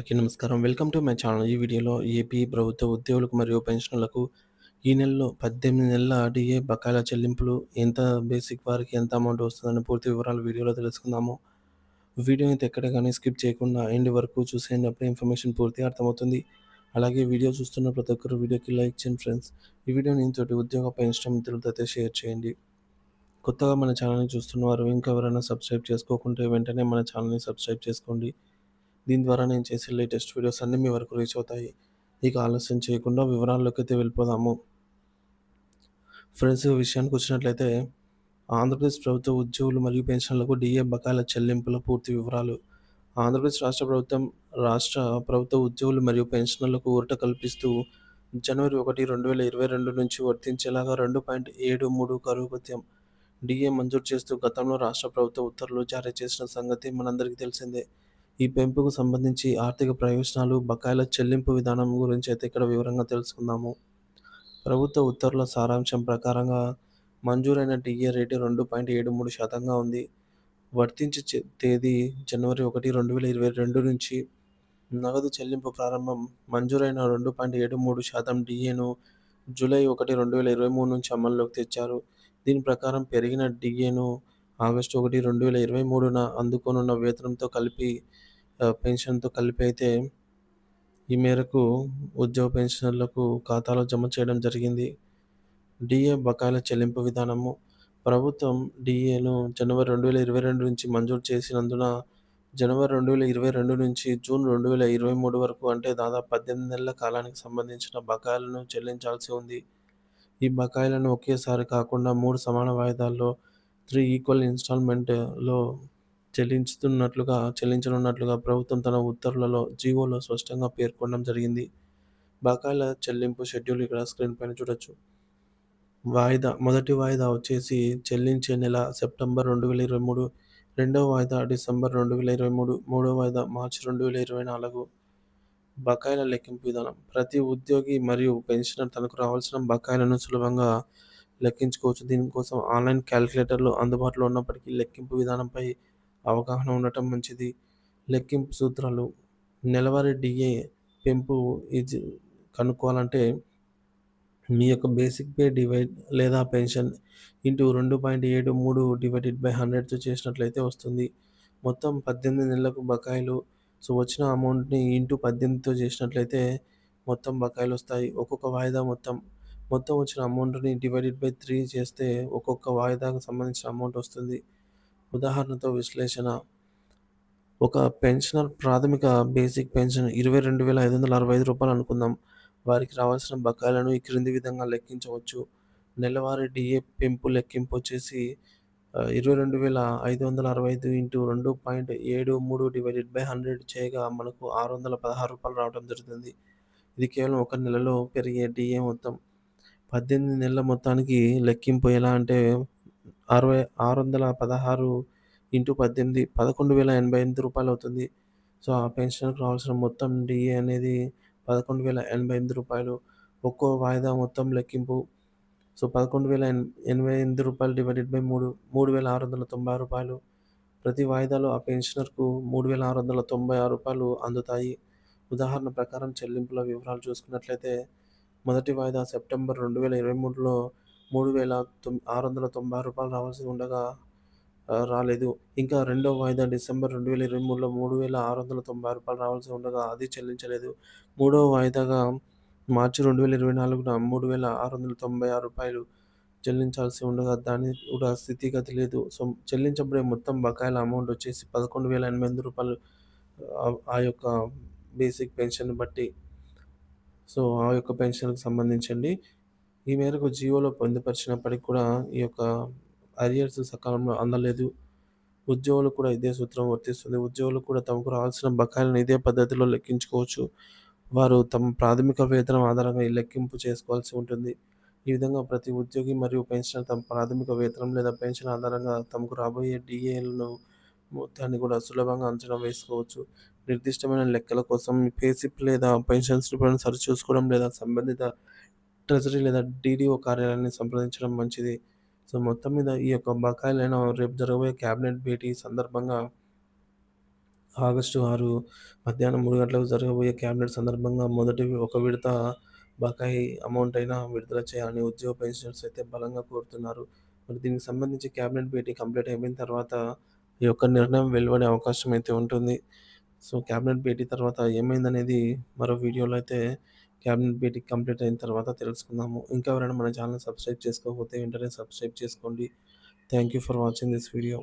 అందరికీ నమస్కారం. Welcome to my channel. ఈ వీడియోలో ఏపీ ప్రభుత్వ ఉద్యోగులకు మరియు పెన్షనర్లకు ఈ నెలలో 18 నెలల డీఏ బకాయిల చెల్లింపులు ఎంత బేసిక్ వారికి ఎంత అమౌంట్ వస్తుందని పూర్తి వివరాలు వీడియోలో తెలుసుకుందాము. వీడియో అయితే ఎక్కడ గాని స్కిప్ చేయకుండా ఎండ్ వరకు చూసేయండి. అప్పుడే ఇన్ఫర్మేషన్ పూర్తిగా అర్థమవుతుంది. అలాగే వీడియో చూస్తున్న ప్రతి ఒక్కరు వీడియోకి లైక్ చేయండి ఫ్రెండ్స్. ఈ వీడియోని తోటి ఉద్యోగ పెన్షన్ మిత్రులతో అయితే షేర్ చేయండి. కొత్తగా మన ఛానల్‌ని చూస్తున్నవారు ఇంకా ఎవరైనా సబ్స్క్రైబ్ చేసుకోకుంటే వెంటనే మన ఛానల్‌ని సబ్స్క్రైబ్ చేసుకోండి. దీని ద్వారా నేను చేసే లేటెస్ట్ వీడియోస్ అన్నీ మీ వరకు రీచ్ అవుతాయి. ఇక ఆలస్యం చేయకుండా వివరాల్లోకైతే వెళ్ళిపోదాము. ఫ్రెండ్స్ విషయానికి వచ్చినట్లయితే ఆంధ్రప్రదేశ్ ప్రభుత్వ ఉద్యోగులు మరియు పెన్షన్లకు డీఏ బకాయిల చెల్లింపుల పూర్తి వివరాలు. ఆంధ్రప్రదేశ్ రాష్ట్ర ప్రభుత్వం రాష్ట్ర ప్రభుత్వ ఉద్యోగులు మరియు పెన్షనర్లకు ఊరట కల్పిస్తూ జనవరి 1, 2022 నుంచి వర్తించేలాగా 2.73 కరువు భత్యం డీఏ మంజూరు చేస్తూ గతంలో రాష్ట్ర ప్రభుత్వ ఉత్తర్వులు జారీ చేసిన సంగతి మనందరికీ తెలిసిందే. ఈ పెంపుకు సంబంధించి ఆర్థిక ప్రయోజనాలు, బకాయిల చెల్లింపు విధానం గురించి అయితే ఇక్కడ వివరంగా తెలుసుకుందాము. ప్రభుత్వ ఉత్తర్వుల సారాంశం ప్రకారంగా మంజూరైన డీఏ రేటు 2.73% ఉంది. వర్తించే తేదీ జనవరి 1, 2022 నుంచి నగదు చెల్లింపు ప్రారంభం. మంజూరైన 2.73% డీఏను జూలై 1, 2023 నుంచి అమల్లోకి తెచ్చారు. దీని ప్రకారం పెరిగిన డీఏను ఆగస్టు 1, 2023న అందుకోనున్న వేతనంతో కలిపి పెన్షన్‌తో కలిపి అయితే ఈ మేరకు ఉద్యోగ పెన్షనర్లకు ఖాతాలో జమ చేయడం జరిగింది. డీఏ బకాయిల చెల్లింపు విధానము. ప్రభుత్వం డీఏను జనవరి 2022 నుంచి మంజూరు చేసినందున జనవరి 2022 నుంచి జూన్ 2023 వరకు అంటే దాదాపు 18 నెలల కాలానికి సంబంధించిన బకాయిలను చెల్లించాల్సి ఉంది. ఈ బకాయిలను ఒకేసారి కాకుండా 3 సమాన వాయిదాల్లో 3 ఈక్వల్ ఇన్‌స్టాల్‌మెంట్‌లో చెల్లించనున్నట్లుగా ప్రభుత్వం తన ఉత్తర్వులలో జీవోలో స్పష్టంగా పేర్కొనడం జరిగింది. బకాయిల చెల్లింపు షెడ్యూల్ ఇక్కడ స్క్రీన్ పైన చూడొచ్చు. మొదటి వాయిదా వచ్చేసి చెల్లించే నెల సెప్టెంబర్ 2023, రెండవ వాయిదా డిసెంబర్ 2023, మూడో వాయిదా మార్చి 2024. బకాయిల లెక్కింపు విధానం. ప్రతి ఉద్యోగి మరియు పెన్షనర్ తనకు రావాల్సిన బకాయిలను సులభంగా లెక్కించుకోవచ్చు. దీనికోసం ఆన్‌లైన్ క్యాలిక్యులేటర్లు అందుబాటులో ఉన్నప్పటికీ లెక్కింపు విధానంపై అవగాహన ఉండటం మంచిది. లెక్కింపు సూత్రాలు. నెలవారీ డీఏ పెంపు కనుక్కోవాలంటే మీ యొక్క బేసిక్ పే డివైడ్ లేదా పెన్షన్ ఇంటూ 2.73 డివైడెడ్ బై 100తో చేసినట్లయితే వస్తుంది. మొత్తం 18 నెలలకు బకాయిలు. సో, వచ్చిన అమౌంట్‌ని ఇంటూ 18తో చేసినట్లయితే మొత్తం బకాయిలొస్తాయి. ఒక్కొక్క వాయిదా మొత్తం వచ్చిన అమౌంట్‌ని డివైడెడ్ బై 3 చేస్తే ఒక్కొక్క వాయిదాకు సంబంధించిన అమౌంట్ వస్తుంది. ఉదాహరణతో విశ్లేషణ. ఒక పెన్షనర్ ప్రాథమిక బేసిక్ పెన్షన్ రూ. 22,565 అనుకుందాం. వారికి రావాల్సిన బకాయిలను ఈ క్రింది విధంగా లెక్కించవచ్చు. నెలవారీ డీఏ పెంపు లెక్కింపు వచ్చేసి 22,565 ఇంటూ 2.73 డివైడెడ్ బై 100 చేయగా మనకు రూ. 616 రావడం జరుగుతుంది. ఇది కేవలం ఒక నెలలో పెరిగే డీఏ మొత్తం. 18 నెలల మొత్తానికి లెక్కింపు ఎలా అంటే 616 ఇంటూ 18 రూ. 11,088 అవుతుంది. సో, ఆ పెన్షనర్‌కి రావాల్సిన మొత్తం డీఏ అనేది రూ. 11,088. ఒక్కో వాయిదా మొత్తం లెక్కింపు. సో, రూ. 11,088 డివైడెడ్ బై 3 రూ. 3,696. ప్రతి వాయిదాలో ఆ పెన్షనర్‌కు రూ. 3,696 అందుతాయి. ఉదాహరణ ప్రకారం చెల్లింపుల వివరాలు చూసుకున్నట్లయితే మొదటి వాయిదా సెప్టెంబర్ 2023లో రూ. 3,696 రావాల్సి ఉండగా రాలేదు. ఇంకా రెండో వాయిదా డిసెంబర్ 2023లో రూ. 3,696 రావాల్సి ఉండగా అది చెల్లించలేదు. మూడవ వాయిదాగా మార్చి 2024న రూ. 3,696 చెల్లించాల్సి ఉండగా దాని కూడా స్థితిగతి లేదు. సో, చెల్లించబడే మొత్తం బకాయిల అమౌంట్ వచ్చేసి రూ. 11,088 ఆ యొక్క బేసిక్ పెన్షన్‌ని బట్టి. సో, ఆ యొక్క పెన్షన్‌కి సంబంధించండి. ఈ మేరకు జీవోలో పొందుపరిచినప్పటికి కూడా ఈ యొక్క అరియర్స్ సకాలంలో అందలేదు. ఉద్యోగులకు కూడా ఇదే సూత్రం వర్తిస్తుంది. ఉద్యోగులు కూడా తమకు రావాల్సిన బకాయిలను ఇదే పద్ధతిలో లెక్కించుకోవచ్చు. వారు తమ ప్రాథమిక వేతనం ఆధారంగా ఈ లెక్కింపు చేసుకోవాల్సి ఉంటుంది. ఈ విధంగా ప్రతి ఉద్యోగి మరియు పెన్షనర్ తమ ప్రాథమిక వేతనం లేదా పెన్షన్ ఆధారంగా తమకు రాబోయే డీఏలను మొత్తాన్ని కూడా సులభంగా అంచనా వేసుకోవచ్చు. నిర్దిష్టమైన లెక్కల కోసం మీ పే స్లిప్ లేదా పెన్షన్ స్లిప్‌లను సరిచూసుకోవడం లేదా సంబంధిత ట్రెజరీ లేదా డీడీఓ కార్యాలయాన్ని సంప్రదించడం మంచిది. సో, మొత్తం మీద ఈ యొక్క బకాయిలను రేపు జరగబోయే క్యాబినెట్ భేటీ సందర్భంగా ఆగస్టు 6 మధ్యాహ్నం 3 గంటలకు జరగబోయే క్యాబినెట్ సందర్భంగా మొదటి ఒక విడత బకాయి అమౌంట్ అయినా విడుదల చేయాలని ఉద్యోగ పెన్షనర్స్ అయితే బలంగా కోరుతున్నారు. మరి దీనికి సంబంధించి క్యాబినెట్ భేటీ కంప్లీట్ అయిపోయిన తర్వాత ఈ యొక్క నిర్ణయం వెలువడే అవకాశం అయితే ఉంటుంది. సో, క్యాబినెట్ భేటీ తర్వాత ఏమైందనేది మరో వీడియోలో అయితే క్యాబినెట్ భేటీ కంప్లీట్ అయిన తర్వాత తెలుసుకుందాము. ఇంకా ఎవరైనా మన ఛానెల్ సబ్స్క్రైబ్ చేసుకోకపోతే వెంటనే సబ్స్క్రైబ్ చేసుకోండి. Thank you for watching this video.